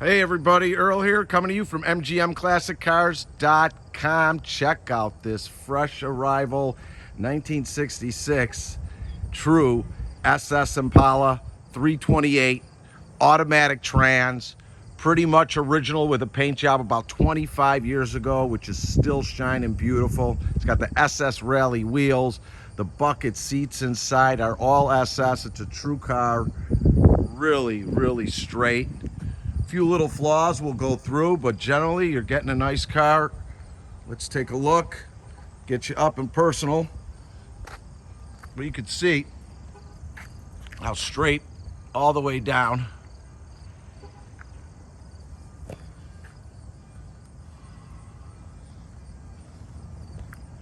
Hey everybody, Earl here, coming to you from MGMClassicCars.com. Check out this fresh arrival 1966 true SS Impala 328 automatic trans, pretty much original with a paint job about 25 years ago, which is still shining beautiful. It's got the SS rally wheels. The bucket seats inside are all SS. It's a true car, really straight. Few little flaws we'll go through, but generally you're getting a nice car. Let's take a look, get you up and personal. But you can see how straight all the way down.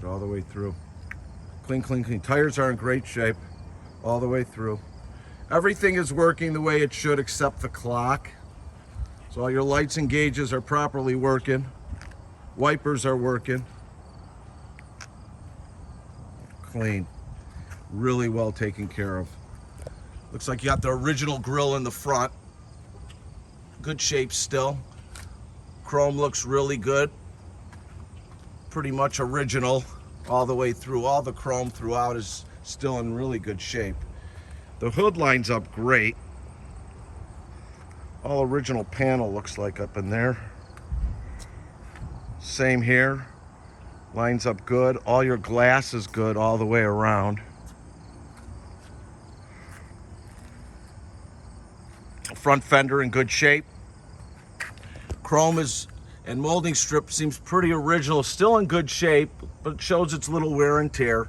All the way through. Clean. Tires are in great shape all the way through. Everything is working the way it should except the clock. So all your lights and gauges are properly working. Wipers are working. Clean. Really well taken care of. Looks like you got the original grille in the front. Good shape still. Chrome looks really good. Pretty much original all the way through. All the chrome throughout is still in really good shape. The hood lines up great. All original panel looks like up in there. Same here. Lines up good. All your glass is good all the way around. Front fender in good shape. Chrome is and molding strip seems pretty original, still in good shape, but it shows its little wear and tear.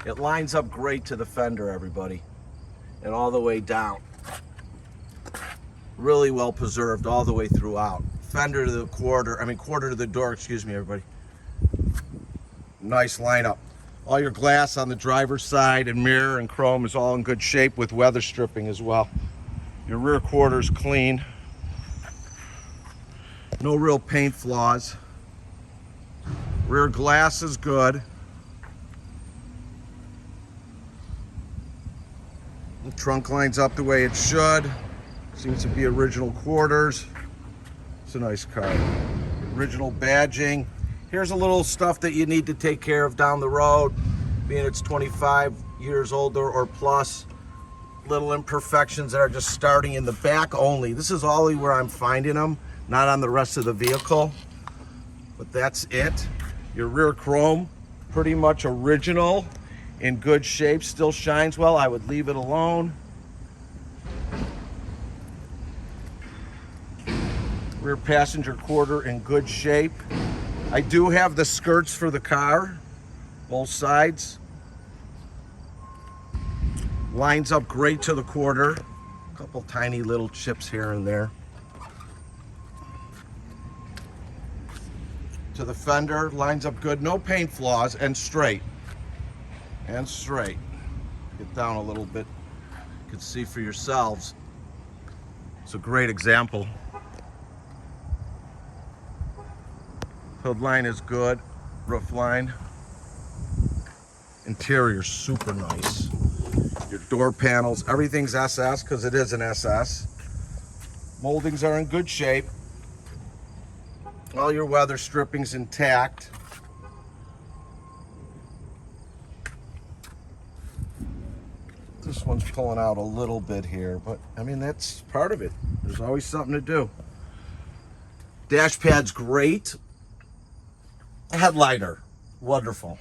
It lines up great to the fender, everybody, and all the way down. Really well preserved all the way throughout. Fender to the quarter to the door, excuse me, everybody. Nice lineup. All your glass on the driver's side and mirror and chrome is all in good shape with weather stripping as well. Your rear quarter's clean. No real paint flaws. Rear glass is good. The trunk lines up the way it should. Seems to be original quarters. It's a nice car. Original badging. Here's a little stuff that you need to take care of down the road, being it's 25 years older or plus. Little imperfections that are just starting in the back only. This is only where I'm finding them, not on the rest of the vehicle. But that's it. Your rear chrome, pretty much original, in good shape, still shines well. I would leave it alone. Rear passenger quarter in good shape. I do have the skirts for the car, both sides. Lines up great to the quarter. A couple tiny little chips here and there. To the fender, lines up good, no paint flaws, and straight. And straight. Get down a little bit, you can see for yourselves. It's a great example. Hood line is good, roof line. Interior super nice. Your door panels, everything's SS because it is an SS. Moldings are in good shape. All your weather stripping's intact. This one's pulling out a little bit here, but I mean, that's part of it. There's always something to do. Dash pad's great. Headliner, wonderful.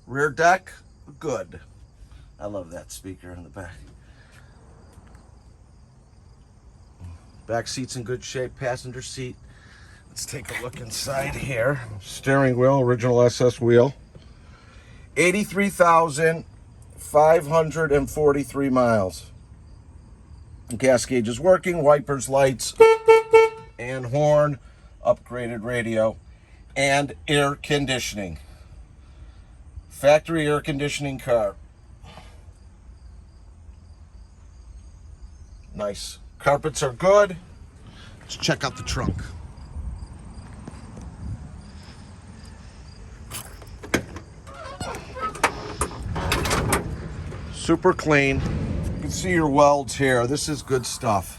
Rear deck, good. I love that speaker in the back. Back seat's in good shape, passenger seat. Let's take a look inside here. Steering wheel, original SS wheel. 83,543 miles. Gas gauge is working, wipers, lights, and horn, upgraded radio, and air conditioning. Factory air conditioning car. Nice. Carpets are good. Let's check out the trunk. Super clean. You can see your welds here. This is good stuff.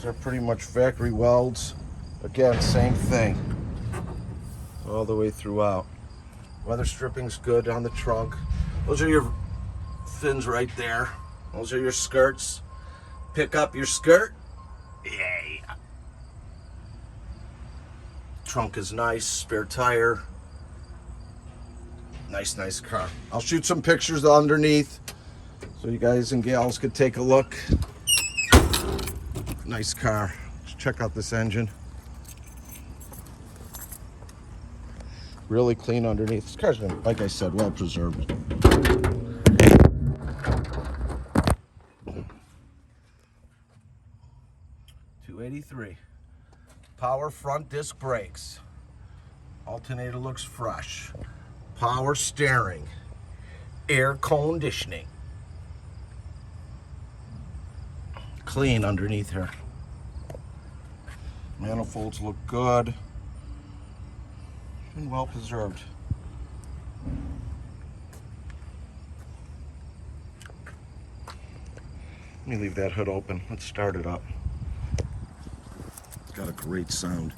These are pretty much factory welds. Again, same thing. All the way throughout. Weather stripping's good on the trunk. Those are your fins right there. Those are your skirts. Pick up your skirt. Yay. Trunk is nice, spare tire. Nice car. I'll shoot some pictures underneath so you guys and gals could take a look. Nice car. Let's check out this engine. Really clean underneath. This car's been, like I said, well preserved. $283. Power front disc brakes. Alternator looks fresh. Power steering. Air conditioning. Clean underneath here. Manifolds look good. And well preserved. Let me leave that hood open. Let's start it up. It's got a great sound.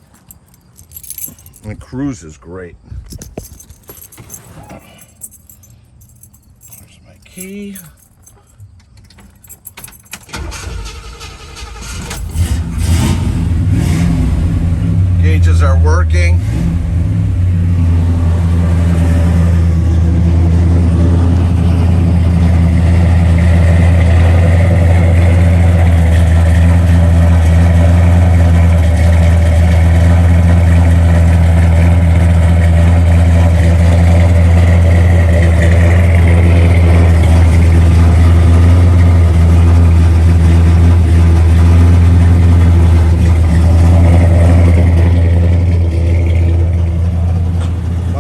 And the cruise is great. There's my key. Gauges are working.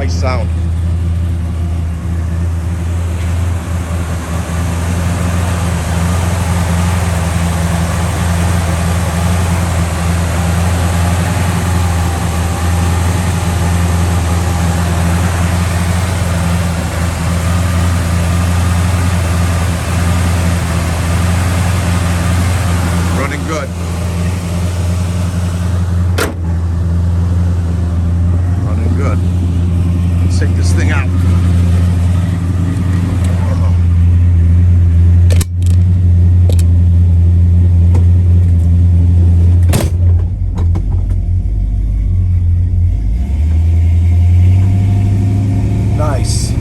Sound. Running good. Running good. Let's take this thing out. Nice.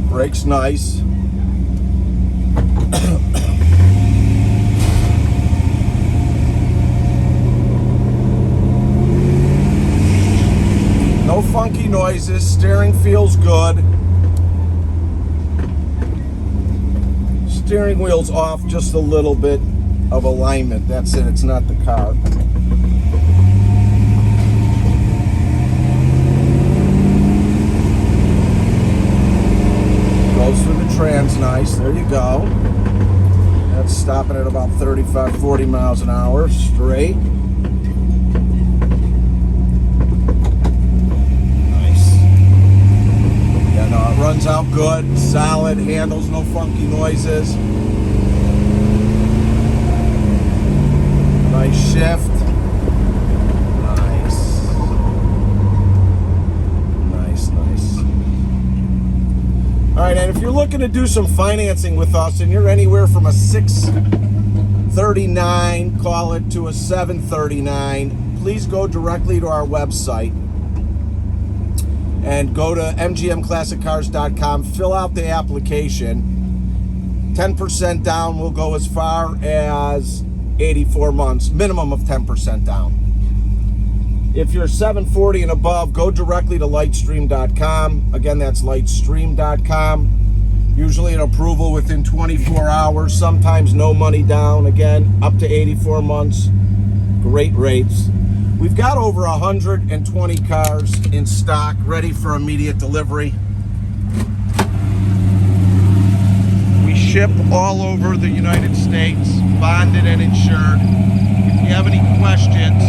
Brakes nice. No funky noises, steering feels good. Steering wheel's off just a little bit of alignment. That's it, it's not the car. Goes through the trans nice, there you go. That's stopping at about 35, 40 miles an hour, straight. It runs out good, solid, handles, no funky noises. Nice shift. Nice. Nice. All right, and if you're looking to do some financing with us and you're anywhere from a 639, call it, to a 739, please go directly to our website. And go to mgmclassiccars.com, fill out the application. 10% down will go as far as 84 months, minimum of 10% down. If you're 740 and above, go directly to lightstream.com. Again, that's lightstream.com. Usually an approval within 24 hours, sometimes no money down. Again, up to 84 months, great rates. We've got over 120 cars in stock, ready for immediate delivery. We ship all over the United States, bonded and insured. If you have any questions,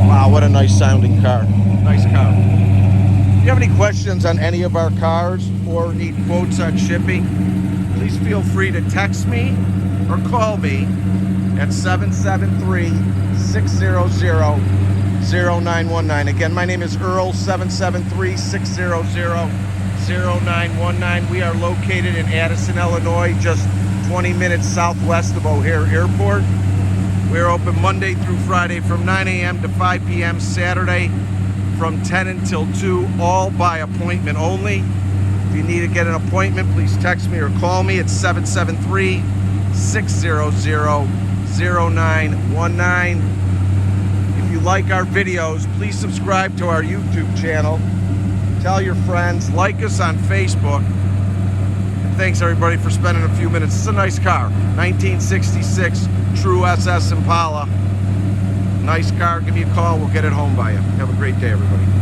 wow, what a nice sounding car. Nice car. If you have any questions on any of our cars, or need quotes on shipping, please feel free to text me or call me at 773-600-0919. Again, my name is Earl, 773-600-0919. We are located in Addison, Illinois, just 20 minutes southwest of O'Hare Airport. We're open Monday through Friday from 9 a.m. to 5 p.m., Saturday from 10 until 2, all by appointment only. If you need to get an appointment, please text me or call me at 773-600-0919. If you like our videos, please subscribe to our YouTube channel. Tell your friends, like us on Facebook. And thanks everybody for spending a few minutes. It's a nice car, 1966 true SS Impala. Nice car. Give me a call. We'll get it home by you. Have a great day, everybody.